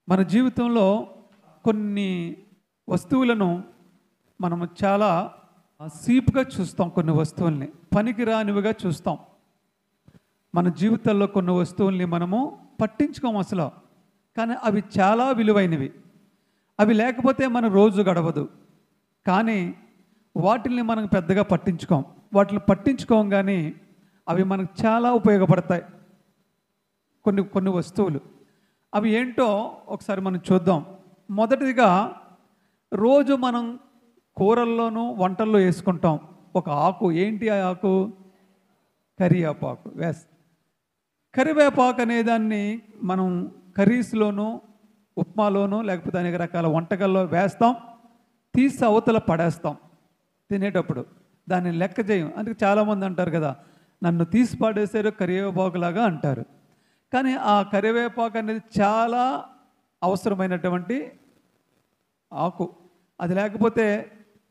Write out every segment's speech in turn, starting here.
మన జీవితంలో కొన్ని వస్తువులను మనము చాలా సీపుగా చూస్తాం. కొన్ని వస్తువుల్ని పనికిరానివిగా చూస్తాం. మన జీవితంలో కొన్ని వస్తువుల్ని మనము పట్టించుకోము అసలు. కానీ అవి చాలా విలువైనవి. అవి లేకపోతే మన రోజు గడవదు. కానీ వాటిల్ని మనం పెద్దగా పట్టించుకోం. వాటిని పట్టించుకోం కానీ అవి మనకు చాలా ఉపయోగపడతాయి. కొన్ని వస్తువులు అవి ఏంటో ఒకసారి మనం చూద్దాం. మొదటిదిగా రోజు మనం కూరల్లోనూ వంటల్లో వేసుకుంటాం ఒక ఆకు. ఏంటి ఆ ఆకు? కరివేపాకు. కరివేపాకు అనే దాన్ని మనం కర్రీస్లోనూ ఉప్మాలోనూ లేకపోతే అనేక రకాల వంటకాల్లో వేస్తాం, తీసి అవతల పడేస్తాం. తినేటప్పుడు దాన్ని లెక్క చేయం. అందుకే చాలామంది అంటారు కదా, నన్ను తీసి పడేసారు కరివేపాకులాగా అంటారు. కానీ ఆ కరివేపాకు అనేది చాలా అవసరమైనటువంటి ఆకు. అది లేకపోతే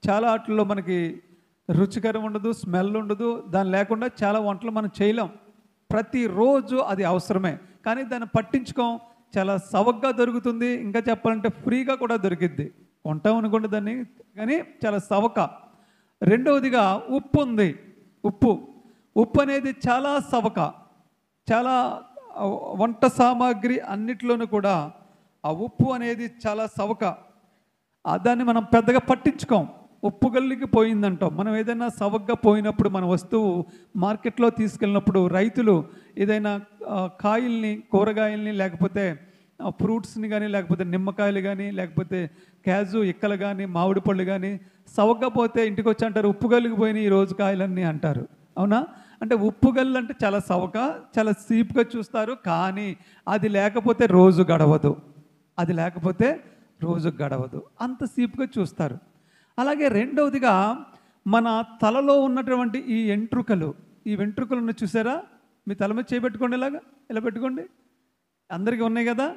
చాలా వాటిల్లో మనకి రుచికరం ఉండదు, స్మెల్ ఉండదు. దాని లేకుండా చాలా వంటలు మనం చేయలేం. ప్రతిరోజు అది అవసరమే. కానీ దాన్ని పట్టించుకోం. చాలా సవగ్గా దొరుకుతుంది. ఇంకా చెప్పాలంటే ఫ్రీగా కూడా దొరికిద్ది. కొంటాం అనుకోండి దాన్ని, కానీ చాలా సవక. రెండవదిగా ఉప్పు ఉంది. ఉప్పు అనేది చాలా సవక. చాలా వంట సామాగ్రి అన్నిట్లోనూ కూడా ఆ ఉప్పు అనేది చాలా సవక. దాన్ని మనం పెద్దగా పట్టించుకోం. ఉప్పు గల్లికి పోయిందంటాం. మనం ఏదైనా సవగ్గా పోయినప్పుడు మన వస్తువు మార్కెట్లో తీసుకెళ్ళినప్పుడు రైతులు ఏదైనా కాయల్ని, కూరగాయల్ని, లేకపోతే ఫ్రూట్స్ని కానీ, లేకపోతే నిమ్మకాయలు కానీ, లేకపోతే క్యాజు ఇక్కలు కానీ, మామిడి పళ్ళు కానీ సవగ్గా పోతే ఇంటికి వచ్చి అంటారు, ఉప్పు గల్లికి పోయినాయి ఈరోజు కాయలన్నీ అంటారు. అవునా? అంటే ఉప్పు గల్లు అంటే చాలా సవక, చాలా సీప్గా చూస్తారు. కానీ అది లేకపోతే రోజు గడవదు. అంత సీప్గా చూస్తారు. అలాగే రెండవదిగా మన తలలో ఉన్నటువంటి ఈ వెంట్రుకలను చూసారా? మీ తల మీద చేయబెట్టుకోండి, ఇలా పెట్టుకోండి. అందరికీ ఉన్నాయి కదా?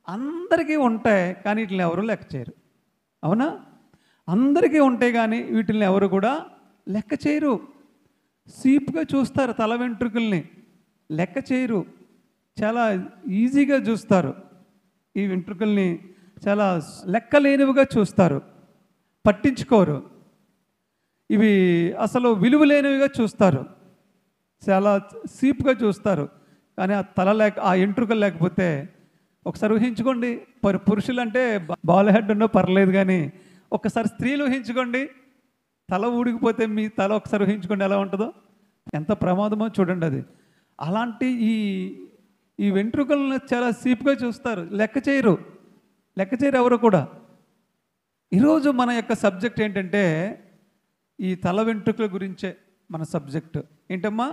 అందరికీ ఉంటాయి, కానీ వీటిని ఎవరు లెక్క చేయరు. అవునా? అందరికీ ఉంటాయి కానీ వీటిని ఎవరు కూడా లెక్క చేయరు. సీప్గా చూస్తారు. తల వెంట్రుకల్ని లెక్క చేయరు. చాలా ఈజీగా చూస్తారు. ఈ వెంట్రుకల్ని చాలా లెక్కలేనివిగా చూస్తారు, పట్టించుకోరు. ఇవి అసలు విలువ లేనివిగా చూస్తారు, చాలా సీప్గా చూస్తారు. కానీ ఆ వెంట్రుకలు లేకపోతే ఒకసారి ఊహించుకోండి. పురుషులు అంటే బాల్ హెడ్ ఉన్నా పర్లేదు, కానీ ఒకసారి స్త్రీలు ఊహించుకోండి. తల ఊడికిపోతే మీ తల ఒకసారి ఊహించుకోండి ఎలా ఉంటుందో, ఎంత ప్రమాదమో చూడండి. అది అలాంటి ఈ వెంట్రుకలను చాలా సీప్గా చూస్తారు, లెక్క చేయరు ఎవరు కూడా. ఈరోజు మన యొక్క సబ్జెక్ట్ ఏంటంటే ఈ తల వెంట్రుకల గురించే మన సబ్జెక్ట్. ఏంటమ్మా?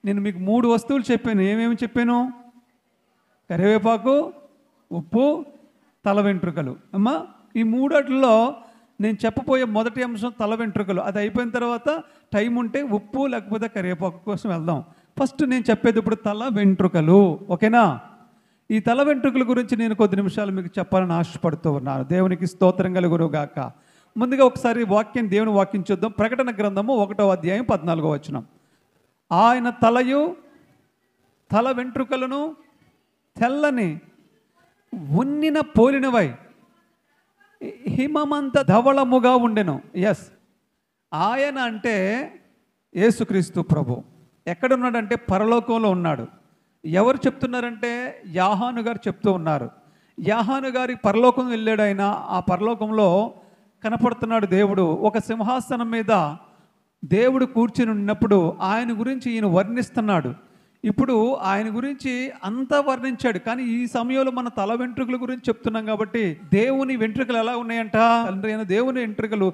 నేను మీకు 3 వస్తువులు చెప్పాను. ఏమేమి చెప్పాను? కరివేపాకు, ఉప్పు, తల వెంట్రుకలు. అమ్మా, ఈ 3 నేను చెప్పబోయే మొదటి అంశం తల వెంట్రుకలు. అది అయిపోయిన తర్వాత టైం ఉంటే ఉప్పు లేకపోతే కరివేపాకు కోసం వెళ్దాం. ఫస్ట్ నేను చెప్పేది ఇప్పుడు తల వెంట్రుకలు. ఓకేనా? ఈ తల వెంట్రుకల గురించి నేను కొద్ది నిమిషాలు మీకు చెప్పాలని ఆశపడుతూ ఉన్నాను. దేవునికి స్తోత్రం కలుగునుగాక. ముందుగా ఒకసారి దేవుని వాక్యం చూద్దాం. ప్రకటన గ్రంథము 1వ అధ్యాయం 14వ వచనం. ఆయన తల వెంట్రుకలను తెల్లని ఉన్నిన పోలినవై హిమమంత ధవళముగా ఉండెను. ఆయన అంటే యేసుక్రీస్తు ప్రభు. ఎక్కడున్నాడంటే పరలోకంలో ఉన్నాడు. ఎవరు చెప్తున్నారంటే యోహాను గారు చెప్తూ ఉన్నారు. యోహాను గారి పరలోకం వెళ్ళాడు. ఆయన ఆ పరలోకంలో కనపడుతున్నాడు దేవుడు. ఒక సింహాసనం మీద దేవుడు కూర్చుని ఉన్నప్పుడు ఆయన గురించి ఈయన వర్ణిస్తున్నాడు. ఇప్పుడు ఆయన గురించి అంతా వర్ణించాడు, కానీ ఈ సమయంలో మన తల వెంట్రుకల గురించి చెప్తున్నాం కాబట్టి దేవుని వెంట్రుకలు ఎలా ఉన్నాయంట? తండ్రి అయిన దేవుని వెంట్రుకలు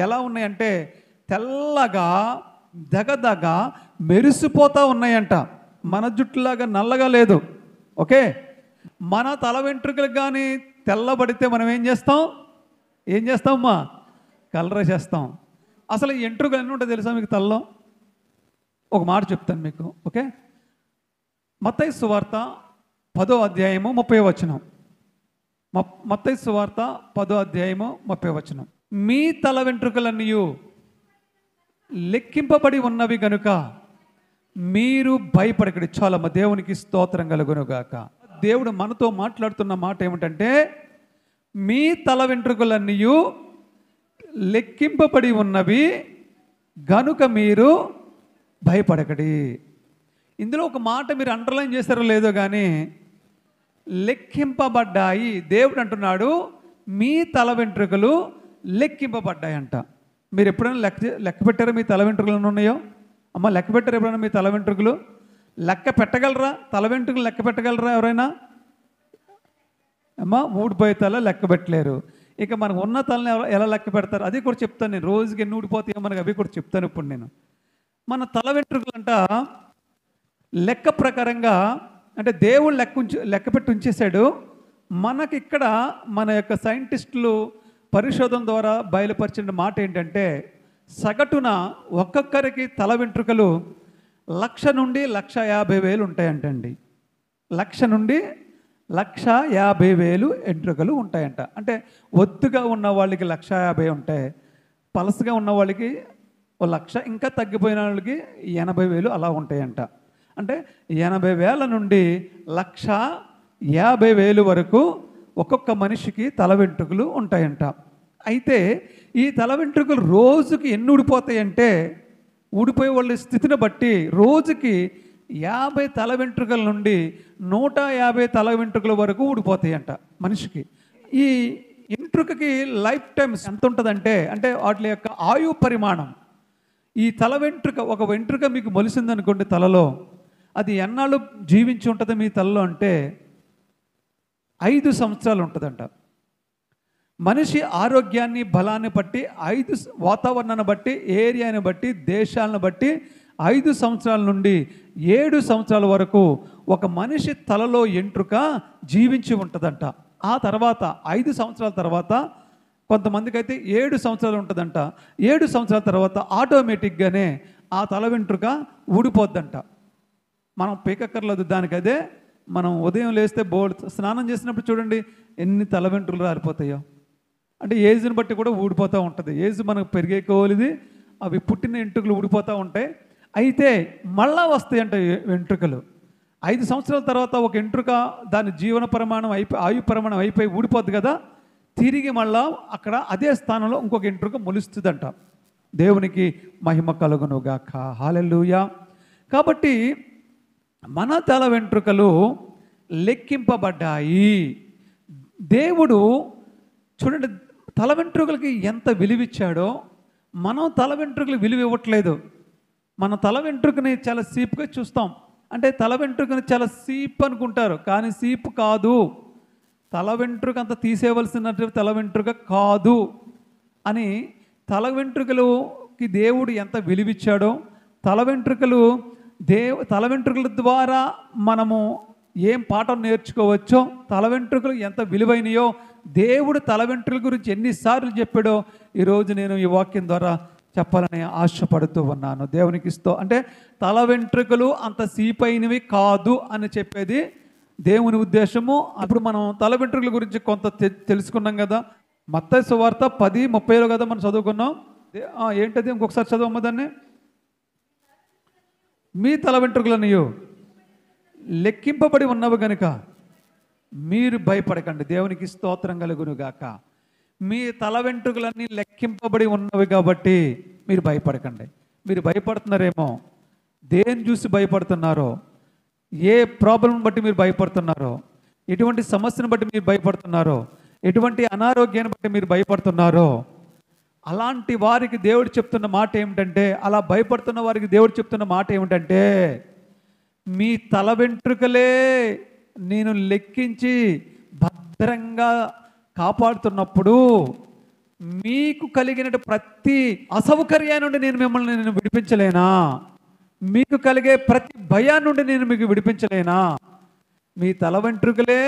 ఎలా ఉన్నాయంటే తెల్లగా దగదగ మెరిసిపోతూ ఉన్నాయంట. మన జుట్టులాగా నల్లగా లేదు. ఓకే, మన తల వెంట్రుకలకు కానీ తెల్లబడితే మనం ఏం చేస్తామమ్మా? కలర్ చేస్తాం. అసలు ఈ వెంట్రుకలు ఎన్ని ఉంటాయి తెలుసా మీకు తలలో? ఒక మాట చెప్తాను మీకు. ఓకే, మత్తయి సువార్త 10వ అధ్యాయము 30వ వచనం. మత్తయి సువార్త 10వ అధ్యాయము 30వ వచనం. మీ తల వెంట్రుకలన్నీ లెక్కింపబడి ఉన్నవి కనుక మీరు భయపడకండి. చాలమ్మ, దేవునికి స్తోత్రం కలుగునుగాక. దేవుడు మనతో మాట్లాడుతున్న మాట ఏమిటంటే, మీ తల వెంట్రుకలన్నీ లెక్కింపబడి ఉన్నవి గనుక మీరు భయపడకడి. ఇందులో ఒక మాట మీరు అండర్లైన్ చేశారో లేదో కానీ, లెక్కింపబడ్డాయి. దేవుడు అంటున్నాడు మీ తల వెంట్రుకలు లెక్కింపబడ్డాయి అంట. మీరు ఎప్పుడైనా లెక్క పెట్టారా మీ తల వెంట్రుకలు ఉన్నాయో? అమ్మ, లెక్క పెట్టారు ఎప్పుడైనా మీ తల వెంట్రుకలు? లెక్క పెట్టగలరా? తల వెంట్రుకలు లెక్క పెట్టగలరా ఎవరైనా? అమ్మ, ఊడిపోయే తల లెక్క పెట్టలేరు. ఇక మనకు ఉన్న తలని ఎలా లెక్క పెడతారు? అది కూడా చెప్తాను నేను. రోజుకి ఎన్ని ఊడిపోతాయో మనకు అవి కూడా చెప్తాను ఇప్పుడు నేను. మన తల వెంట్రుకలు అంట లెక్క ప్రకారంగా, అంటే దేవుడు లెక్క పెట్టి ఉంచేశాడు. మనకి ఇక్కడ మన యొక్క సైంటిస్టులు పరిశోధన ద్వారా బయలుపరిచిన మాట ఏంటంటే, సగటున ఒక్కొక్కరికి తల వెంట్రుకలు 1,00,000 నుండి 1,50,000 ఉంటాయంటండి. 1,00,000 నుండి 1,50,000 వెంట్రుకలు ఉంటాయంట. అంటే ఒత్తుగా ఉన్న వాళ్ళకి 1,50,000 ఉంటాయి, పలసగా ఉన్న వాళ్ళకి 1,00,000, ఇంకా తగ్గిపోయిన వాళ్ళకి 80,000 అలా ఉంటాయంట. అంటే 80,000 నుండి 1,50,000 వరకు ఒక్కొక్క మనిషికి తల వెంట్రుకలు ఉంటాయంట. అయితే ఈ తల వెంట్రుకలు రోజుకి ఎన్ని ఊడిపోతాయంటే, ఊడిపోయే వాళ్ళ స్థితిని బట్టి రోజుకి 50 తల వెంట్రుకల నుండి 150 తల వెంట్రుకల వరకు ఊడిపోతాయంట మనిషికి. ఈ వెంట్రుకకి లైఫ్ టైమ్ ఎంత ఉంటుందంటే, అంటే వాటి యొక్క ఆయు పరిమాణం, ఈ తల వెంట్రుక, ఒక వెంట్రుక మీకు మొలిసిందనుకోండి తలలో, అది ఎన్నాళ్ళు జీవించి ఉంటుంది మీ తలలో అంటే 5 సంవత్సరాలు ఉంటుందంట. మనిషి ఆరోగ్యాన్ని, బలాన్ని బట్టి, వాతావరణాన్ని బట్టి, ఏరియాని బట్టి, దేశాలను బట్టి 5 సంవత్సరాల నుండి 7 సంవత్సరాల వరకు ఒక మనిషి తలలో వెంట్రుక జీవించి ఉంటుందంట. ఆ తర్వాత 5 సంవత్సరాల తర్వాత కొంతమందికి అయితే 7 సంవత్సరాలు ఉంటుందంట. 7 సంవత్సరాల తర్వాత ఆటోమేటిక్గానే ఆ తల వెంట్రుక ఊడిపోద్దంట. మనం పీకక్కర్లేదు దానికి. అదే మనం ఉదయం లేస్తే స్నానం చేసినప్పుడు చూడండి ఎన్ని తల వెంట్రుకలు రాలిపోతాయో. అంటే ఏజ్ని బట్టి కూడా ఊడిపోతూ ఉంటుంది. ఏజ్ మనకు పెరిగే కోలిది అవి పుట్టిన వెంట్రుకలు ఊడిపోతూ ఉంటాయి. అయితే మళ్ళా వస్తాయంట వెంట్రుకలు. 5 సంవత్సరాల తర్వాత ఒక వెంట్రుక దాని జీవన ప్రమాణం ఆయు ప్రమాణం అయిపోయి ఊడిపోద్ది కదా, తిరిగి మళ్ళా అక్కడ అదే స్థానంలో ఇంకొక వెంట్రుక మొలుస్తుందంట. దేవునికి మహిమ కలుగునుగాక. హల్లెలూయా. కాబట్టి మన తల వెంట్రుకలు లెక్కింపబడ్డాయి. దేవుడు చూడండి తల వెంట్రుకలకి ఎంత విలువిచ్చాడో, మనం తల వెంట్రుకలు విలువ ఇవ్వట్లేదు. మన తల వెంట్రుకని చాలా సీపుగా చూస్తాం. అంటే తల వెంట్రుకని చాలా సీప్ అనుకుంటారు, కానీ సీప్ కాదు. తల వెంట్రుక అంత తీసేయవలసినట్టు తల వెంట్రుక కాదు అని తల వెంట్రుకలకి దేవుడు ఎంత విలువిచ్చాడో, తల వెంట్రుకల ద్వారా మనము ఏం పాఠం నేర్చుకోవచ్చో, తల వెంట్రుకలు ఎంత విలువైనయో దేవుడు తల వెంట్రుకల గురించి ఎన్నిసార్లు చెప్పాడో ఈరోజు నేను ఈ వాక్యం ద్వారా చెప్పాలని ఆశపడుతూ ఉన్నాను. దేవునికి అంటే తల వెంట్రుకలు అంత సీపైనవి కాదు అని చెప్పేది దేవుని ఉద్దేశము. అప్పుడు మనం తల వెంట్రుకల గురించి కొంత తెలుసుకున్నాం కదా. మత్తయి సువార్త 10:30 కదా మనం చదువుకున్నాం. ఏంటది? ఇంకొకసారి చదవమ్మ దాన్ని. మీ తల వెంట్రుకలన్నీ లెక్కింపబడి ఉన్నవి కనుక మీరు భయపడకండి. దేవునికి స్తోత్రం కలుగునుగాక. మీ తల వెంట్రుకలన్నీ లెక్కింపబడి ఉన్నవి కాబట్టి మీరు భయపడకండి. మీరు భయపడుతున్నారేమో, దేన్ని చూసి భయపడుతున్నారో, ఏ ప్రాబ్లం బట్టి మీరు భయపడుతున్నారో, ఎటువంటి సమస్యను బట్టి మీరు భయపడుతున్నారో, ఎటువంటి అనారోగ్యాన్ని బట్టి మీరు భయపడుతున్నారో, అలాంటి వారికి దేవుడు చెప్తున్న మాట ఏమిటంటే, అలా భయపడుతున్న వారికి దేవుడు చెప్తున్న మాట ఏమిటంటే, మీ తల వెంట్రుకలే నేను లెక్కించి భద్రంగా కాపాడుతున్నప్పుడు మీకు కలిగిన ప్రతి అసౌకర్యాన్ని నుండి నేను విడిపించలేనా? మీకు కలిగే ప్రతి భయాన్ని నుండి నేను మీకు విడిపించలేనా? మీ తల వెంట్రుకలే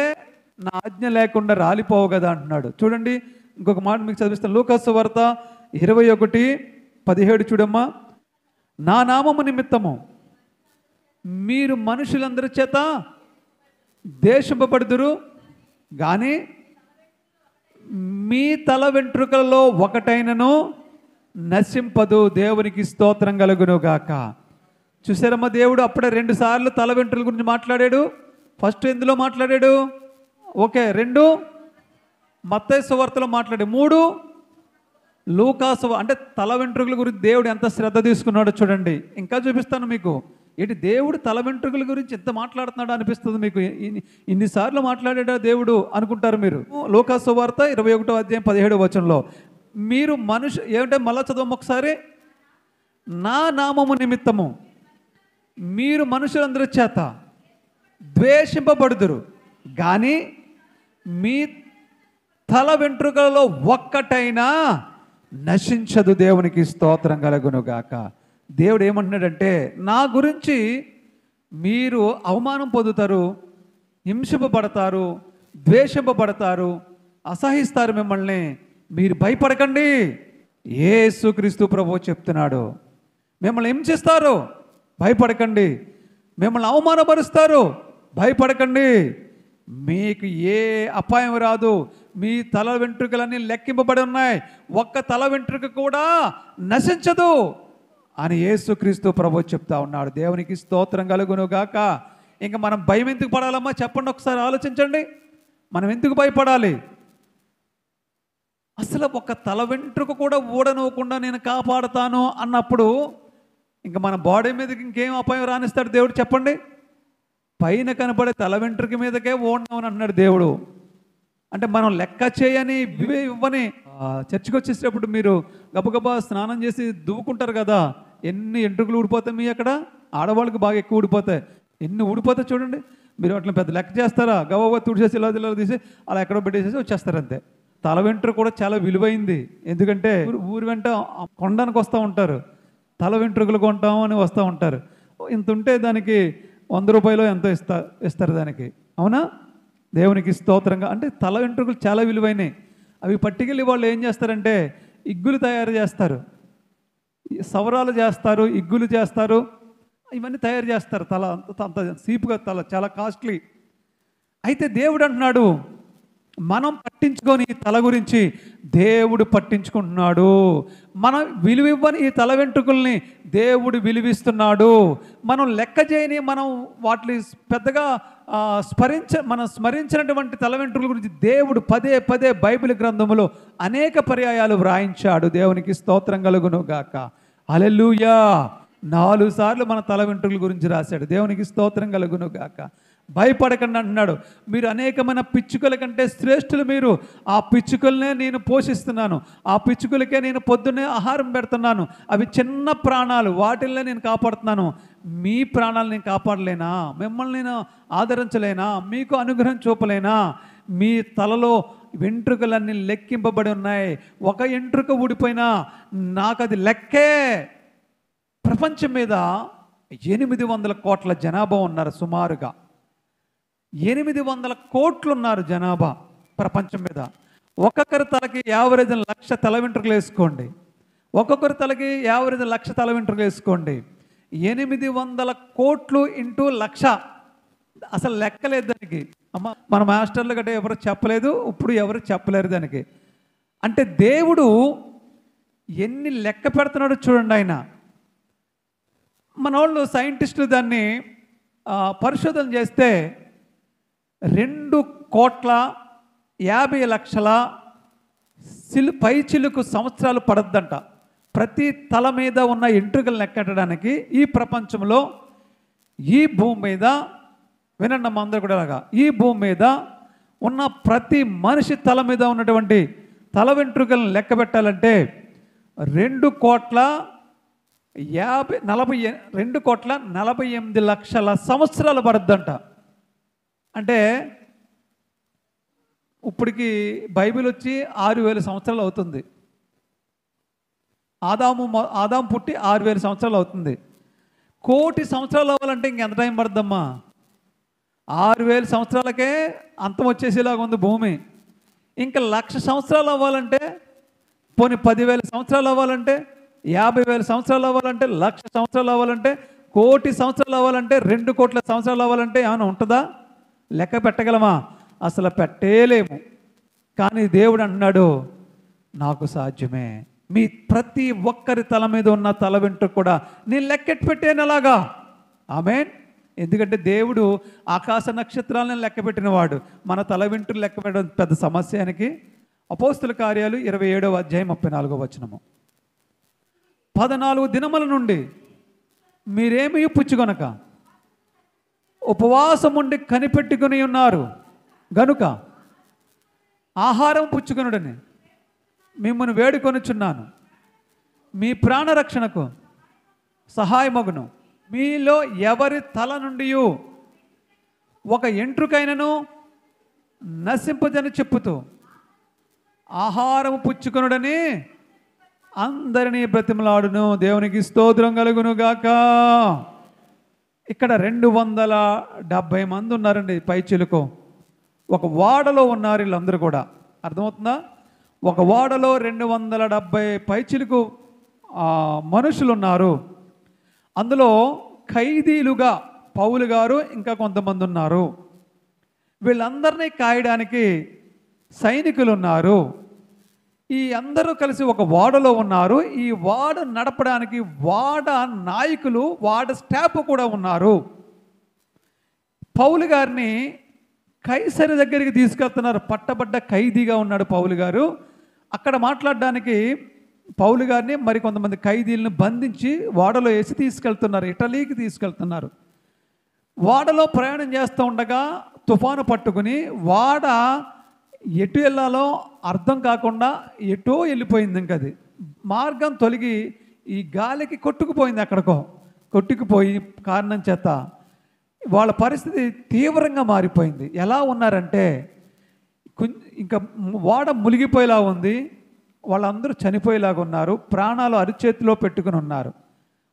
నా ఆజ్ఞ లేకుండా రాలిపోవు కదా అంటున్నాడు. చూడండి, ఇంకొక మాట మీకు చదివిస్తాను. లూకాసు వార్త 21:17 చూడమ్మా. నా నామము నిమిత్తము మీరు మనుషులందరి చేత దేశింపబడుదురు, కానీ మీ తల వెంట్రుకలలో ఒకటైనను నశింపదు. దేవునికి స్తోత్రం కలుగును గాక. చూసారమ్మా, దేవుడు అప్పుడే 2 సార్లు తల వెంట్రుకల గురించి మాట్లాడాడు. ఫస్ట్ ఎందులో మాట్లాడాడు? ఓకే. 2 మత్తయి సువార్తలో మాట్లాడాడు. 3 లూకాసు. అంటే తల వెంట్రుకల గురించి దేవుడు ఎంత శ్రద్ధ తీసుకున్నాడో చూడండి. ఇంకా చూపిస్తాను మీకు. ఏంటి దేవుడు తల వెంట్రుకల గురించి ఎంత మాట్లాడుతున్నాడో అనిపిస్తుంది మీకు. ఇన్నిసార్లు మాట్లాడాడా దేవుడు అనుకుంటారు మీరు. లూకాసు వార్త 21వ అధ్యాయం 17వ వచనంలో మీరు ఏమంటే మళ్ళా చదవం ఒకసారి. నా నామము నిమిత్తము మీరు మనుషులందరి చేత ద్వేషింపబడుదురు, కానీ మీ తల వెంట్రుకలలో ఒక్కటైనా నశించదు. దేవునికి స్తోత్రం కలుగునుగాక. దేవుడు ఏమంటున్నాడంటే, నా గురించి మీరు అవమానం పొందుతారు, హింసింపబడతారు, ద్వేషింపబడతారు, అసహిస్తారు మిమ్మల్ని, మీరు భయపడకండి. యేసుక్రీస్తు ప్రభువు చెప్తున్నాడు. మిమ్మల్ని హింసిస్తారు, భయపడకండి. మిమ్మల్ని అవమానపరుస్తారు, భయపడకండి. మీకు ఏ అపాయం రాదు. మీ తల వెంట్రుకలన్నీ లెక్కింపబడి ఉన్నాయి, ఒక్క తల వెంట్రుక కూడా నశించదు అని యేసుక్రీస్తు ప్రభువు చెప్తా ఉన్నాడు. దేవునికి స్తోత్రం కలుగును గాక. ఇంకా మనం భయం ఎందుకు పడాలమ్మా? చెప్పండి ఒకసారి, ఆలోచించండి. మనం ఎందుకు భయపడాలి? అసలు ఒక తల వెంట్రుక కూడా ఊడనివ్వకుండా నేను కాపాడుతాను అన్నప్పుడు ఇంకా మన బాడీ మీదకి ఇంకేం అపాయం రానిస్తాడు దేవుడు? చెప్పండి. పైన కనపడే తల వెంట్రుక మీదకే ఓడనవని అన్నాడు దేవుడు. అంటే మనం లెక్క చేయని ఇవ్వని చర్చికి వచ్చేసేటప్పుడు మీరు గబగబా స్నానం చేసి దువ్వుకుంటారు కదా, ఎన్ని ఎంట్రుకలు ఊడిపోతాయి మీ అక్కడ? ఆడవాళ్ళకి బాగా ఎక్కువ ఊడిపోతాయి. ఎన్ని ఊడిపోతాయి చూడండి. మీరు వాటిని పెద్ద లెక్క చేస్తారా? గబగబా తుడిచేసి ఇలా తీసి అలా ఎక్కడో పెట్టేసేసి వచ్చేస్తారు అంతే. తల వెంట్రుక కూడా చాలా విలువైంది. ఎందుకంటే ఊరి వెంట కొండానికి వస్తూ ఉంటారు, తల వెంట్రుకలు కొంటాం అని వస్తూ ఉంటారు. ఇంత ఉంటే దానికి 100 రూపాయలు ఎంతో ఇస్తారు దానికి. అవునా? దేవునికి స్తోత్రంగా. అంటే తల వెంట్రుకలు చాలా విలువైనవి. అవి పట్టుకెళ్ళి వాళ్ళు ఏం చేస్తారంటే ఇగ్గులు తయారు చేస్తారు, సవరాలు చేస్తారు, ఇగ్గులు చేస్తారు, ఇవన్నీ తయారు చేస్తారు. తల అంత సీపుగా, తల చాలా కాస్ట్లీ. అయితే దేవుడు అంటున్నాడు, మనం పట్టించుకొని ఈ తల గురించి దేవుడు పట్టించుకుంటున్నాడు. మనం విలువివ్వని ఈ తల వెంట్రుకల్ని దేవుడు విలువిస్తున్నాడు. మనం లెక్క చేయని, మనం వాటిని పెద్దగా మనం స్మరించినటువంటి తల వెంట్రుకల గురించి దేవుడు పదే పదే బైబిల్ గ్రంథములో అనేక పర్యాయాలు వ్రాయించాడు. దేవునికి స్తోత్రం కలుగును గాక. హల్లెలూయా. 4 సార్లు మన తల వెంట్రుకల గురించి రాశాడు. దేవునికి స్తోత్రం కలుగును గాక. భయపడకండి అంటున్నాడు. మీరు అనేకమైన పిచ్చుకల కంటే శ్రేష్ఠులు మీరు. ఆ పిచ్చుకలనే నేను పోషిస్తున్నాను, ఆ పిచ్చుకలకే నేను పొద్దున్నే ఆహారం పెడుతున్నాను. అవి చిన్న ప్రాణాలు, వాటిల్నే నేను కాపాడుతున్నాను. మీ ప్రాణాలు నేను కాపాడలేనా? మిమ్మల్ని నేను ఆదరించలేనా? మీకు అనుగ్రహం చూపలేనా? మీ తలలో వెంట్రుకలన్నీ లెక్కింపబడి ఉన్నాయి. ఒక వెంట్రుక ఊడిపోయినా నాకు అది లెక్కే. ప్రపంచం మీద 800 కోట్ల జనాభా ఉన్నారు. సుమారుగా 800 కోట్లు ఉన్నారు జనాభా ప్రపంచం మీద. ఒక్కొక్కరి తలకి యావరేజ్ 1,00,000 తల వెంట్రుకలు వేసుకోండి. ఒక్కొక్కరి తలకి యావరేజ్ 1,00,000 తల వెంట్రుకలు వేసుకోండి. 800 కోట్లు ఇంటూ 1,00,000. అసలు లెక్కలేదు దానికి. అమ్మ, మన మాస్టర్లు గట్రా ఎవరు చెప్పలేదు, ఇప్పుడు ఎవరు చెప్పలేరు దానికి. అంటే దేవుడు ఎన్ని లెక్క పెడుతున్నాడో చూడండి. ఆయన మన వాళ్ళు సైంటిస్టులు దాన్ని పరిశోధన చేస్తే 2,50,00,000 పైచిలుకు సంవత్సరాలు పడద్దంట ప్రతి తల మీద ఉన్న ఎంట్రుకలు లెక్కట్టడానికి. ఈ ప్రపంచంలో, ఈ భూమి మీద, వినండి అమ్మ అందరూ కూడా లాగా, ఈ భూమి మీద ఉన్న ప్రతి మనిషి తల మీద ఉన్నటువంటి తల వెంట్రుకలను లెక్క పెట్టాలంటే 2,48,00,000 సంవత్సరాలు పడద్దంట. అంటే ఇప్పటికి బైబిల్ వచ్చి 6,000 సంవత్సరాలు అవుతుంది. ఆదాము పుట్టి 6,000 సంవత్సరాలు అవుతుంది. 1,000,000 సంవత్సరాలు అవ్వాలంటే ఇంకెంత టైం పడుద్దమ్మా? 6,000 సంవత్సరాలకే అంతం వచ్చేసేలాగా ఉంది భూమి. ఇంకా 1,00,000 సంవత్సరాలు అవ్వాలంటే, పోనీ 10,000 సంవత్సరాలు అవ్వాలంటే, 50,000 సంవత్సరాలు అవ్వాలంటే, 1,00,000 సంవత్సరాలు అవ్వాలంటే, 1,000,000 సంవత్సరాలు అవ్వాలంటే, 2,00,00,000 సంవత్సరాలు అవ్వాలంటే ఏమైనా ఉంటుందా? లెక్క పెట్టగలమా? అసలు పెట్టేలేము. కానీ దేవుడు అంటున్నాడు, నాకు సాధ్యమే. మీ ప్రతి ఒక్కరి తల మీద ఉన్న తల వెంట్రుక కూడా నేను లెక్కెట్టి పెట్టాను అలాగా. ఆమేన్. ఎందుకంటే దేవుడు ఆకాశ నక్షత్రాలను లెక్కపెట్టినవాడు. మన తల వెంట్రులు లెక్క పెట్టడం పెద్ద సమస్యానికి. అపోస్తుల కార్యాలు 27వ అధ్యాయం 34వ వచనము. 14 దినముల నుండి మీరేమీ పుచ్చుకొనక ఉపవాసం ఉండి కనిపెట్టుకుని ఉన్నారు గనుక ఆహారం పుచ్చుకొనుడని మిమ్మల్ని వేడుకొనుచున్నాను. మీ ప్రాణరక్షణకు సహాయమగును. మీలో ఎవరి తల నుండి ఒక ఎంట్రుకైనను నశింపదని చెప్పుతూ ఆహారం పుచ్చుకొనుడని అందరినీ బ్రతిమలాడును. దేవునికి స్తోత్రం కలుగును గాక. ఇక్కడ 270 మంది ఉన్నారండి పైచిలుకు. ఒక వాడలో ఉన్నారు వీళ్ళందరూ కూడా. అర్థమవుతుందా? ఒక వాడలో 270 పైచిలుకు మనుషులు ఉన్నారు. అందులో ఖైదీలుగా పౌలు గారు ఇంకా కొంతమంది ఉన్నారు. వీళ్ళందరినీ కాయడానికి సైనికులు ఉన్నారు. ఈ అందరూ కలిసి ఒక వాడలో ఉన్నారు. ఈ వాడ నడపడానికి వాడ నాయకులు, వాడ స్టాఫ్ కూడా ఉన్నారు. పౌలు గారిని కైసరి దగ్గరికి తీసుకెళ్తున్నారు. పట్టబడ్డ ఖైదీగా ఉన్నాడు పౌలు గారు. అక్కడ మాట్లాడడానికి పౌలు గారిని మరి కొంతమంది ఖైదీలను బంధించి వాడలో వేసి తీసుకెళ్తున్నారు. ఇటలీకి తీసుకెళ్తున్నారు. వాడలో ప్రయాణం చేస్తూ ఉండగా తుఫాను పట్టుకుని వాడ ఎటు వెళ్ళాలో అర్థం కాకుండా ఎటో వెళ్ళిపోయింది. ఇంక అది మార్గం తొలగి ఈ గాలికి కొట్టుకుపోయింది. అక్కడికో కొట్టుకుపోయి కారణం చేత వాళ్ళ పరిస్థితి తీవ్రంగా మారిపోయింది. ఎలా ఉన్నారంటే ఇంకా వాడ మునిగిపోయేలా ఉంది. వాళ్ళందరూ చనిపోయేలాగా ఉన్నారు. ప్రాణాలు అరిచేతిలో పెట్టుకుని ఉన్నారు.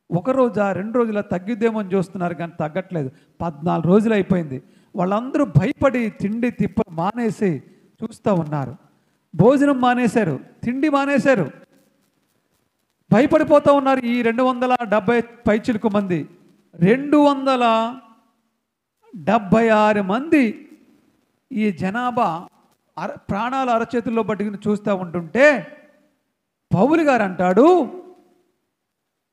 ఒక రోజా 2 రోజుల తగ్గిద్దేమో అని చూస్తున్నారు కానీ తగ్గట్లేదు. 14 రోజులు అయిపోయింది. వాళ్ళందరూ భయపడి తిండి తిప్ప మానేసి చూస్తూ ఉన్నారు. భోజనం మానేశారు, తిండి మానేశారు, భయపడిపోతూ ఉన్నారు. ఈ 270 పైచిలుకు మంది 276 మంది ఈ జనాభా ప్రాణాలు అరచేతుల్లో పట్టుకుని చూస్తూ ఉంటుంటే పౌలు గారు అంటాడు,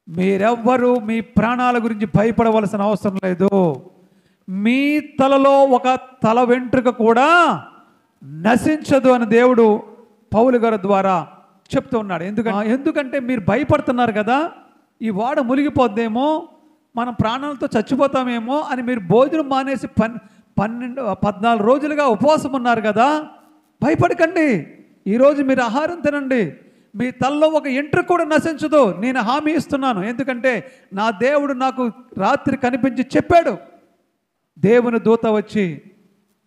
మీరెవ్వరూ మీ ప్రాణాల గురించి భయపడవలసిన అవసరం లేదు. మీ తలలో ఒక తల వెంట్రుక కూడా నశించదు అని దేవుడు పౌలు గారి ద్వారా చెప్తూ ఉన్నాడు. ఎందుకంటే మీరు భయపడుతున్నారు కదా, ఈ వాడ మునిగిపోద్దేమో, మనం ప్రాణాలతో చచ్చిపోతామేమో అని మీరు భోజనం మానేసి 14 రోజులుగా ఉపవాసం ఉన్నారు కదా. భయపడకండి. ఈరోజు మీరు ఆహారం తినండి. మీ తలలో ఒక ఎంట్రుక కూడా నశించదు, నేను హామీ ఇస్తున్నాను. ఎందుకంటే నా దేవుడు నాకు రాత్రి కనిపించి చెప్పాడు. దేవుని దూత వచ్చి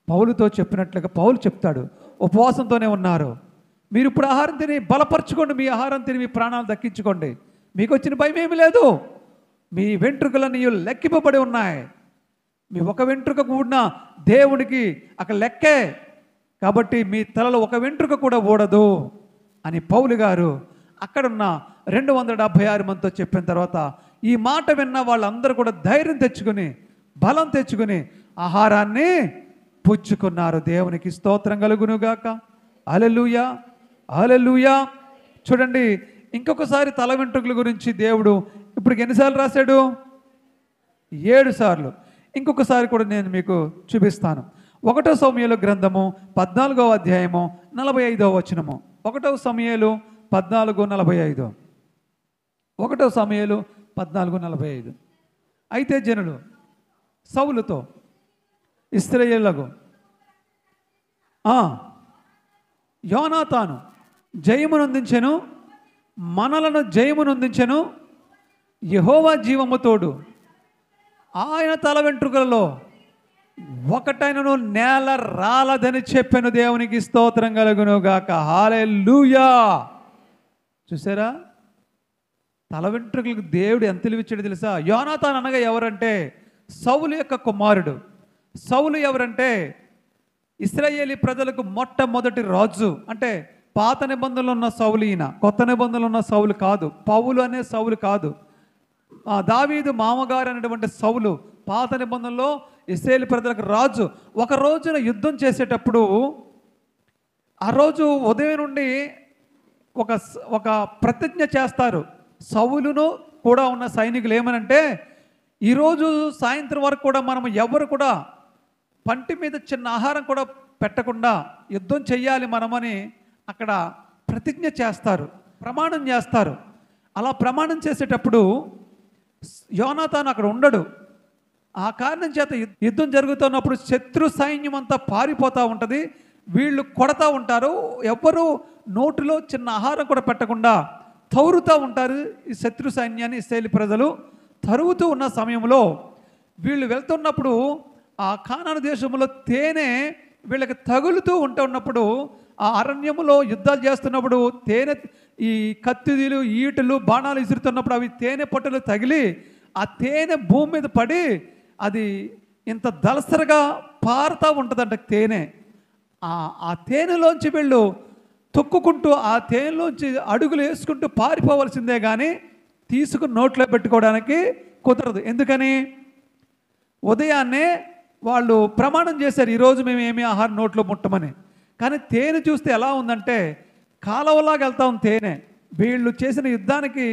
పౌలుతో చెప్పినట్లుగా పౌలు చెప్తాడు, ఉపవాసంతోనే ఉన్నారు. మీరు ఇప్పుడు ఆహారం తిని బలపరచుకోండి. మీ ఆహారం తిని మీ ప్రాణాలు దక్కించుకోండి. మీకు వచ్చిన భయం ఏమీ లేదు. మీ వెంట్రుకలన్నీ లెక్కింపబడి ఉన్నాయి. మీ ఒక వెంట్రుక కూడా దేవుడికి అక్కడ లెక్కే. కాబట్టి మీ తలలో ఒక వెంట్రుక కూడా ఊడదు అని పౌలు గారు అక్కడున్న 276 మందితో చెప్పిన తర్వాత ఈ మాట విన్న వాళ్ళందరూ కూడా ధైర్యం తెచ్చుకుని, బలం తెచ్చుకుని ఆహారాన్ని పుచ్చుకున్నారు. దేవునికి స్తోత్రం కలుగునుగాక. హల్లెలూయా, హల్లెలూయా. చూడండి, ఇంకొకసారి తల వెంట్రుకల గురించి దేవుడు ఇప్పుడు ఎన్నిసార్లు రాశాడు? 7 సార్లు. ఇంకొకసారి కూడా నేను మీకు చూపిస్తాను. 1 సమూయేలు గ్రంథము 14వ అధ్యాయము 45వ వచనము. 1 సమూయేలు 14:45. 1 సమూయేలు 14:45. అయితే జనులు సౌలుతో ఇశ్రాయేలుకు యోనాతాను జయమునందించెను, మనలను జయమునందించెను, యెహోవా జీవము తోడు, ఆయన తల వెంట్రుకలలో ఒకటైనను నేల రాలదని చెప్పాను. దేవునికి స్తోత్రం కలుగును గాక. హల్లెలూయా. చూసారా, తల వెంట్రుకలకు దేవుడు ఎంత విలువిచ్చాడు తెలుసా? యోనాతాన్ అనగా ఎవరంటే సౌలు యొక్క కుమారుడు. సౌలు ఎవరంటే ఇశ్రాయేలీ ప్రజలకు మొట్టమొదటి రాజు. అంటే పాత నిబంధనలు ఉన్న సౌలు ఈయన, కొత్త నిబంధనలు ఉన్న సౌలు కాదు. పౌలు అనే సౌలు కాదు. దావీదు మామగారు అనేటువంటి సౌలు పాత నిబంధనలో ఇశ్రాయేలీ ప్రజలకు రాజు. ఒక రోజున యుద్ధం చేసేటప్పుడు ఆ రోజు ఉదయం నుండి ఒక ప్రతిజ్ఞ చేస్తారు. సౌలును కూడా ఉన్న సైనికులు ఏమనంటే, ఈరోజు సాయంత్రం వరకు కూడా మనం ఎవరు కూడా పంటి మీద చిన్న ఆహారం కూడా పెట్టకుండా యుద్ధం చెయ్యాలి మనమని అక్కడ ప్రతిజ్ఞ చేస్తారు, ప్రమాణం చేస్తారు. అలా ప్రమాణం చేసేటప్పుడు యోనాతాను అక్కడ ఉండడు. ఆ కారణం చేత యుద్ధం జరుగుతున్నప్పుడు శత్రు సైన్యం అంతా పారిపోతూ ఉంటుంది, వీళ్ళు కొడతా ఉంటారు. ఎవ్వరూ నోటిలో చిన్న ఆహారం కూడా పెట్టకుండా తరువుతూ ఉంటారు. ఈ శత్రు సైన్యాన్ని ఇశ్రాయేలు ప్రజలు తరువుతూ ఉన్న సమయంలో వీళ్ళు వెళ్తున్నప్పుడు ఆ కానాను దేశంలో తేనె వీళ్ళకి తగులుతూ ఉంటున్నప్పుడు, ఆ అరణ్యములో యుద్ధాలు చేస్తున్నప్పుడు తేనె, ఈ కత్తిదీలు, ఈటలు, బాణాలు విసురుతున్నప్పుడు అవి తేనె పట్టులు తగిలి ఆ తేనె భూమి మీద పడి అది ఇంత దలసరగా పారుతూ ఉంటుందంట తేనె. ఆ తేనెలోంచి వీళ్ళు తొక్కుకుంటూ ఆ తేనెలోంచి అడుగులు వేసుకుంటూ పారిపోవలసిందే కానీ తీసుకుని నోట్లో పెట్టుకోవడానికి కుదరదు. ఎందుకని? ఉదయాన్నే వాళ్ళు ప్రమాణం చేశారు, ఈరోజు మేము ఏమీ ఆహారం నోట్లో ముట్టమని. కానీ తేనె చూస్తే ఎలా ఉందంటే కాలువలాగా వెళ్తాం తేనె. వీళ్ళు చేసిన యుద్ధానికి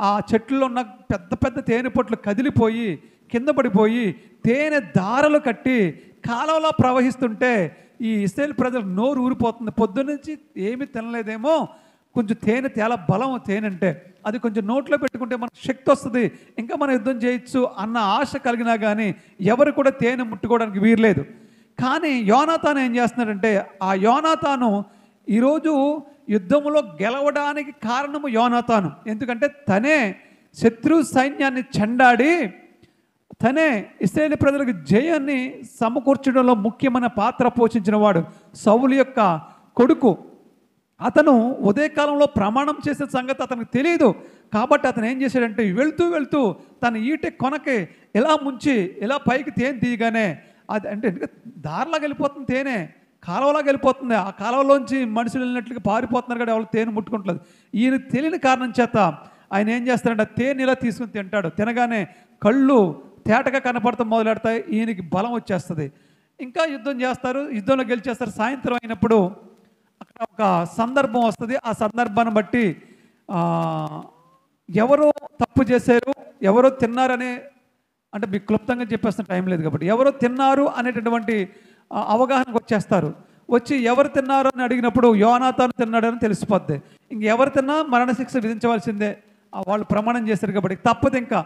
ఆ చెట్లలో ఉన్న పెద్ద పెద్ద తేనె పొట్లు కదిలిపోయి కింద పడిపోయి తేనె దారలు కట్టి కాలువలా ప్రవహిస్తుంటే ఈ ఇశ్రాయేలు ప్రజలకు నోరు ఊరిపోతుంది. పొద్దున్నుంచి ఏమీ తినలేదేమో, కొంచెం తేనె చాలా బలం తేనె అంటే, అది కొంచెం నోట్లో పెట్టుకుంటే మనకు శక్తి వస్తుంది, ఇంకా మనం యుద్ధం చేయొచ్చు అన్న ఆశ కలిగినా కానీ ఎవరు కూడా తేనె ముట్టుకోవడానికి వీరలేదు. కానీ యోనాతాను ఏం చేస్తున్నాడంటే, ఆ యోనాతాను ఈరోజు యుద్ధంలో గెలవడానికి కారణము యోనాతాను. ఎందుకంటే తనే శత్రు సైన్యాన్ని చెండాడి తనే ఇశ్రాయేలు ప్రజలకు జయాన్ని సమకూర్చడంలో ముఖ్యమైన పాత్ర పోషించిన వాడు. సౌలు యొక్క కొడుకు. అతను ఉదయకాలంలో ప్రమాణం చేసే సంగతి అతనికి తెలియదు. కాబట్టి అతను ఏం చేశాడంటే వెళ్తూ వెళ్తూ తన ఈటె కొనకి ఇలా ముంచి ఇలా పైకి తేనె తీయగానే అది అంటే దారిలాగా వెళ్ళిపోతుంది, తేనె కాలువలాగా వెళ్ళిపోతుంది. ఆ కాలువలోంచి మనుషులు వెళ్ళినట్లుగా పారిపోతున్నారు కదా, వాళ్ళు తేనె ముట్టుకుంటలేదు. ఈయన తెలియని కారణం చేత ఆయన ఏం చేస్తాడంటే తేనె ఇలా తీసుకుని తింటాడు. తినగానే కళ్ళు తేటగా కనపడతాం మొదలెడతాయి, ఈయనకి బలం వచ్చేస్తుంది. ఇంకా యుద్ధం చేస్తారు, యుద్ధంలో గెలిచేస్తారు. సాయంత్రం అయినప్పుడు అక్కడ ఒక సందర్భం వస్తుంది. ఆ సందర్భాన్ని బట్టి ఎవరో తప్పు చేశారు, ఎవరో తిన్నారనే, అంటే మీకు క్లుప్తంగా చెప్పేస్తున్న టైం లేదు కాబట్టి ఎవరో తిన్నారు అనేటటువంటి అవగాహనకు వచ్చేస్తారు. వచ్చి ఎవరు తిన్నారు అని అడిగినప్పుడు యోనాతాను తిన్నాడని తెలిసిపోద్ది. ఇంకెవరు తిన్నా మరణశిక్ష విధించవలసిందే, వాళ్ళు ప్రమాణం చేశారు కాబట్టి తప్పదు. ఇంకా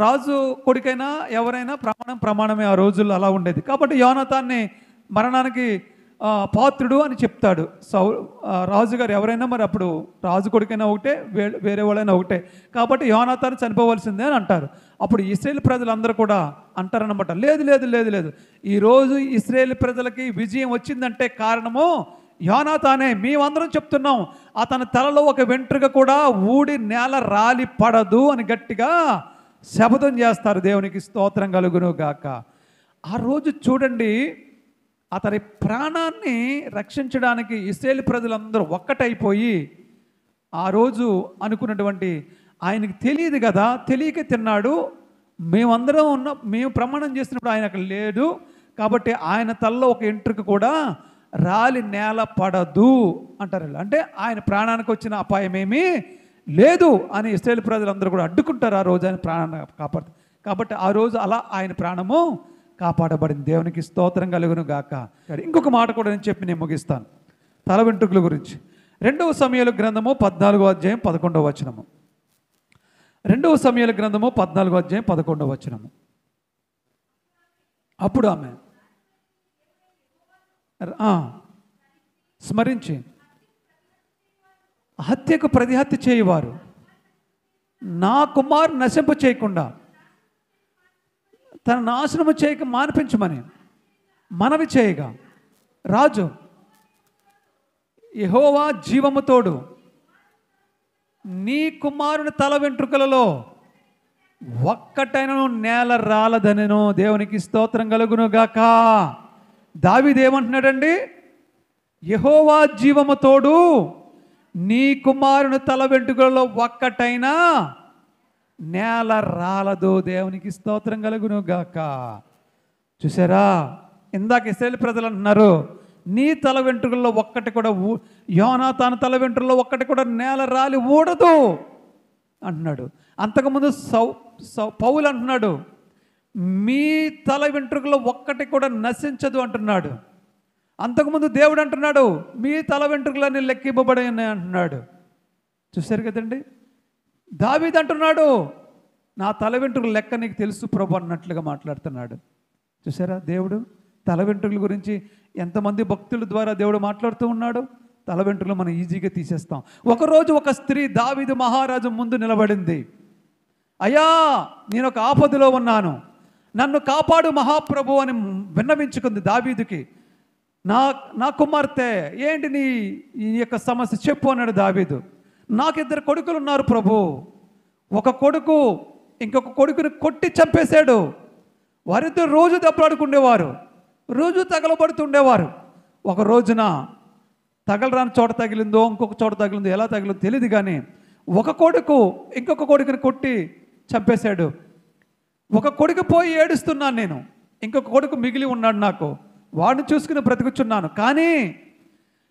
రాజు కొడుకైనా ఎవరైనా ప్రమాణమే ఆ రోజుల్లో అలా ఉండేది. కాబట్టి యోనాతాన్ని మరణానికి పాత్రుడు అని చెప్తాడు రాజుగారు. ఎవరైనా మరి అప్పుడు రాజు కొడుకైనా ఒకటే, వేరే వాళ్ళైనా ఒకటే. కాబట్టి యోనాతాను చనిపోవలసిందే అని అంటారు. అప్పుడు ఇశ్రాయేలు ప్రజలందరూ కూడా అంటారనమాట, లేదు లేదు లేదు లేదు, ఈరోజు ఇశ్రాయేలు ప్రజలకి విజయం వచ్చిందంటే కారణము యోనాతానే, మేమందరం చెప్తున్నాం. అతని తలలో ఒక వెంట్రుక కూడా ఊడి నేల రాలి పడదు అని గట్టిగా శపథం చేస్తారు. దేవునికి స్తోత్రం కలుగును గాక. ఆ రోజు చూడండి, అతని ప్రాణాన్ని రక్షించడానికి ఇశ్రాయేలు ప్రజలందరూ ఒక్కటైపోయి ఆ రోజు అనుకున్నటువంటి, ఆయనకి తెలియదు కదా, తెలియక తిన్నాడు, మేమందరం మేము ప్రమాణం చేసినప్పుడు ఆయన అక్కడ లేడు, కాబట్టి ఆయన తలలో ఒక ఎంట్రుక కూడా రాలి నేల పడదు అంటారు. అంటే ఆయన ప్రాణానికి వచ్చిన అపాయమేమీ లేదు అని ఇశ్రాయేలు ప్రజలందరూ కూడా అడ్డుకుంటారు. ఆ రోజు ఆయన ప్రాణాన్ని కాపాడుతారు. కాబట్టి ఆ రోజు అలా ఆయన ప్రాణము కాపాడబడింది. దేవునికి స్తోత్రం కలుగును గాక. ఇంకొక మాట కూడా నేను ముగిస్తాను తల వెంట్రుకల గురించి. 2వ సమూయేలు గ్రంథము 14వ అధ్యాయం 11వ వచనము. 2వ సమూయేలు గ్రంథము 14వ అధ్యాయం 11వ వచనము. అప్పుడు ఆమె స్మరించి హత్యకు ప్రతిహత్య చేయవారు నా కుమారు నశింప చేయకుండా తన నాశనము చేయక మానిపించమని మనవి చేయగా, రాజు యెహోవా జీవము తోడు నీ కుమారుని తల వెంట్రుకలలో ఒక్కటైనను నేల రాలదనెను. దేవునికి స్తోత్రం కలుగును గాక. దావీదు ఏమంటున్నాడండి? యెహోవా జీవము తోడు నీ కుమారుని తల వెంట్రుకలలో ఒక్కటైనా నేల రాలదు. దేవునికి స్తోత్రం కలుగును గాక. చూసారా, ఇందాక ఇశ్రాయేలు ప్రజలు అంటున్నారు నీ తల వెంట్రుకల్లో ఒక్కటి కూడా యోనాతాను తల వెంట్రుకల్లో ఒక్కటి కూడా నేల రాలి ఊడదు అంటున్నాడు. అంతకుముందు పౌలు అంటున్నాడు, మీ తల వెంట్రుకలో ఒక్కటి కూడా నశించదు అంటున్నాడు. అంతకుముందు దేవుడు అంటున్నాడు మీ తల వెంట్రుకలన్నీ లెక్కింపబడి ఉన్నాయి అంటున్నాడు. చూశారు కదండి, దావీదు అంటున్నాడు నా తల వెంట్రుకల లెక్క నీకు తెలుసు ప్రభు అన్నట్లుగా మాట్లాడుతున్నాడు. చూసారా, దేవుడు తల వెంట్రుకల గురించి ఎంతమంది భక్తుల ద్వారా దేవుడు మాట్లాడుతూ ఉన్నాడు. తల వెంట్రుకలు మనం ఈజీగా తీసేస్తాం. ఒకరోజు ఒక స్త్రీ దావీదు మహారాజు ముందు నిలబడింది. అయ్యా, నేను ఒక ఆపదలో ఉన్నాను, నన్ను కాపాడు మహాప్రభు అని విన్నవించుకుంది దావీదుకి. నా కుమార్తె, ఏంటి ఈ యొక్క సమస్య చెప్పు అన్నాడు దావీదు. నాకు 2 కొడుకులు ఉన్నారు ప్రభు, ఒక కొడుకు ఇంకొక కొడుకుని కొట్టి చంపేశాడు. వారిద్దరు రోజు దెబ్బలాడుకుండేవారు, రోజు తగలబడుతుండేవారు. ఒక రోజున తగలరాని చోట తగిలిందో ఇంకొక చోట తగిలిందో ఎలా తగిలిందో తెలియదు, కానీ ఒక కొడుకు ఇంకొక కొడుకుని కొట్టి చంపేశాడు. ఒక కొడుకు పోయి ఏడుస్తున్నాను నేను, ఇంకొక కొడుకు మిగిలి ఉన్నాడు, నాకు వాడిని చూసుకుని బ్రతుకుచున్నాను. కానీ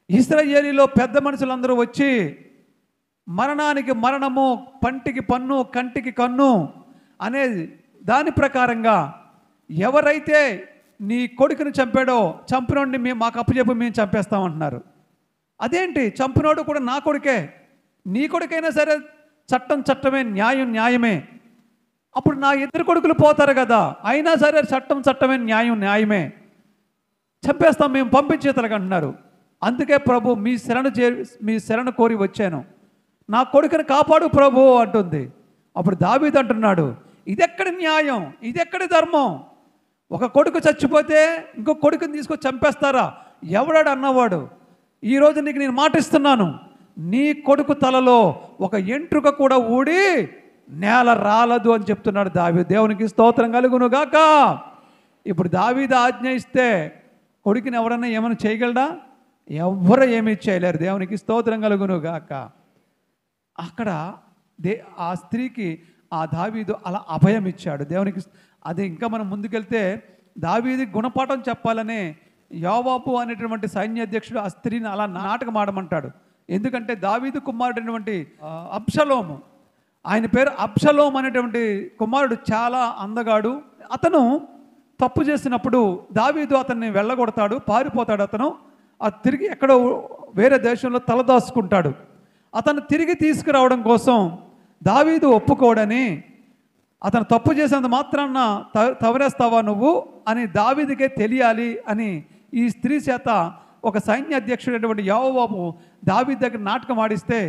ఇశ్రాయేలీలో పెద్ద మనుషులందరూ వచ్చి మరణానికి మరణము, పంటికి పన్ను, కంటికి కన్ను అనే దాని ప్రకారంగా ఎవరైతే నీ కొడుకుని చంపాడో చంపినోడిని మేము మాకు అప్పచెప్పి మేము చంపేస్తామంటున్నారు. అదేంటి, చంపినోడు కూడా నా కొడుకే, నీ కొడుకైనా సరే చట్టం చట్టమే, న్యాయం న్యాయమే. అప్పుడు నా 2 కొడుకులు పోతారు కదా, అయినా సరే చట్టం చట్టమే, న్యాయం న్యాయమే, చంపేస్తాం మేము పంపించేతలకు అంటున్నారు. అందుకే ప్రభు మీ శరణు కోరి వచ్చాను, నా కొడుకుని కాపాడు ప్రభు అంటుంది. అప్పుడు దావీదు అంటున్నాడు ఇదెక్కడి న్యాయం, ఇదెక్కడి ధర్మం? ఒక కొడుకు చచ్చిపోతే ఇంకో కొడుకుని తీసుకొని చంపేస్తారా? ఎవడాడు అన్నవాడు? ఈరోజు నీకు నేను మాటిస్తున్నాను, నీ కొడుకు తలలో ఒక ఎంట్రుక కూడా ఊడి నేల రాలదు అని చెప్తున్నాడు దావీదు. దేవునికి స్తోత్రం కలుగును గాక. ఇప్పుడు దావీదు ఆజ్ఞ ఇస్తే కొడుకుని ఎవరన్నా ఏమైనా చేయగలడా? ఎవరు ఏమీ చేయలేరు. దేవునికి స్తోత్రం కలుగును గాక. అక్కడ ఆ స్త్రీకి ఆ దావీదు అలా అభయం ఇచ్చాడు. దేవునికి అది ఇంకా మనం ముందుకెళ్తే దావీదు గుణపాఠం చెప్పాలనే యోవాబు అనేటువంటి సైన్యాధ్యక్షుడు ఆ స్త్రీని అలా నాటకం ఆడమంటాడు. ఎందుకంటే దావీదు కుమారుడైనటువంటి అబ్షలోము, ఆయన పేరు అబ్షలోం అనేటువంటి కుమారుడు చాలా అందగాడు. అతను తప్పు చేసినప్పుడు దావీదు అతన్ని వెళ్ళగొడతాడు, పారిపోతాడు. అతను తిరిగి ఎక్కడో వేరే దేశంలో తలదాచుకుంటాడు. అతను తిరిగి తీసుకురావడం కోసం దావీదు ఒప్పుకోడని, అతను తప్పు చేసినంత మాత్రాన తవరేస్తావా నువ్వు అని దావీదుకే తెలియాలి అని ఈ స్త్రీ చేత ఒక సైన్య అధ్యక్షుడైనటువంటి యోవాబు దావీదు దగ్గర నాటకం ఆడిస్తే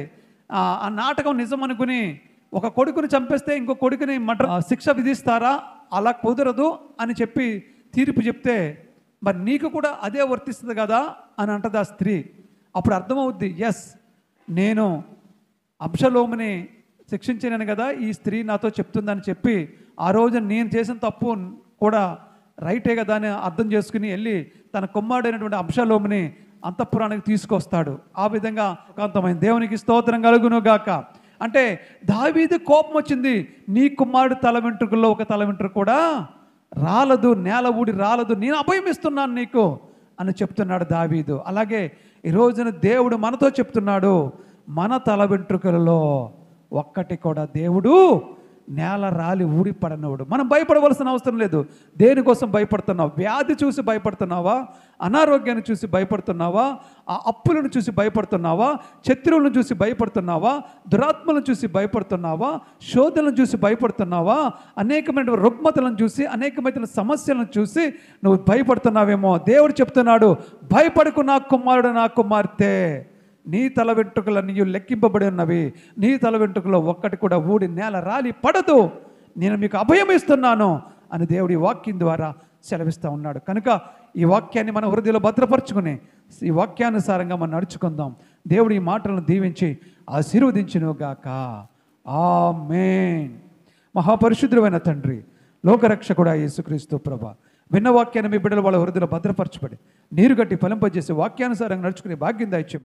ఆ నాటకం నిజం అనుకుని ఒక కొడుకుని చంపేస్తే ఇంకో కొడుకుని శిక్ష విధిస్తారా? అలా కుదరదు అని చెప్పి తీర్పు చెప్తే మరి నీకు కూడా అదే వర్తిస్తుంది కదా అని అంటది ఆ స్త్రీ. అప్పుడు అర్థమవుద్ది, ఎస్, నేను అబ్షలోముని శిక్షించాను కదా, ఈ స్త్రీ నాతో చెప్తుందని చెప్పి ఆ రోజు నేను చేసిన తప్పు కూడా రైటే కదా అని అర్థం చేసుకుని వెళ్ళి తన కుమారుడైనటువంటి అబ్షలోముని అంతఃపురానికి తీసుకొస్తాడు. ఆ విధంగా కాంతమైంది. దేవునికి స్తోత్రం కలుగును గాక. అంటే దావీదు కోపం వచ్చింది, నీ కుమారుడు తల వెంట్రుకల్లో ఒక తల వెంట్రుక కూడా రాలదు, నేల ఊడి రాలదు, నేను అభయం ఇస్తున్నాను నీకు అని చెప్తున్నాడు దావీదు. అలాగే ఈ రోజున దేవుడు మనతో చెప్తున్నాడు, మన తల వెంట్రుకలలో ఒక్కటి కూడా దేవుడు నేల రాలి ఊడిపడనవుడు. మనం భయపడవలసిన అవసరం లేదు. దేనికోసం భయపడుతున్నావు? వ్యాధి చూసి భయపడుతున్నావా? అనారోగ్యాన్ని చూసి భయపడుతున్నావా? ఆ అప్పులను చూసి భయపడుతున్నావా? శత్రువులను చూసి భయపడుతున్నావా? దురాత్మలను చూసి భయపడుతున్నావా? శోధనలను చూసి భయపడుతున్నావా? అనేకమైన రుగ్మతలను చూసి, అనేకమైన సమస్యలను చూసి నువ్వు భయపడుతున్నావేమో. దేవుడు చెప్తున్నాడు, భయపడకు నా కుమారుడు, నా కుమార్తె, నీ తల వెంట్రుకలన్నీ లెక్కింపబడి ఉన్నవి, నీ తల వెంట్రుకలో ఒక్కటి కూడా ఊడి నేల రాలి పడదు, నేను మీకు అభయం ఇస్తున్నాను అని దేవుడి వాక్యం ద్వారా సెలవిస్తూ ఉన్నాడు. కనుక ఈ వాక్యాన్ని మన హృదయంలో భద్రపరచుకుని ఈ వాక్యానుసారంగా మనం నడుచుకుందాం. దేవుడి ఈ మాటలను దీవించి ఆశీర్వదించునుగాక. ఆమేన్. మహాపరిశుద్ధుడైన తండ్రి, లోకరక్షకుడా యేసుక్రీస్తు ప్రభా, విన్న వాక్యాన్ని మీ బిడ్డలు వాళ్ళ హృదయంలో భద్రపరచబడి నీరు గట్టి ఫలింపజేసి వాక్యానుసారంగా నడుచుకునే భాగ్యం దయచేయండి.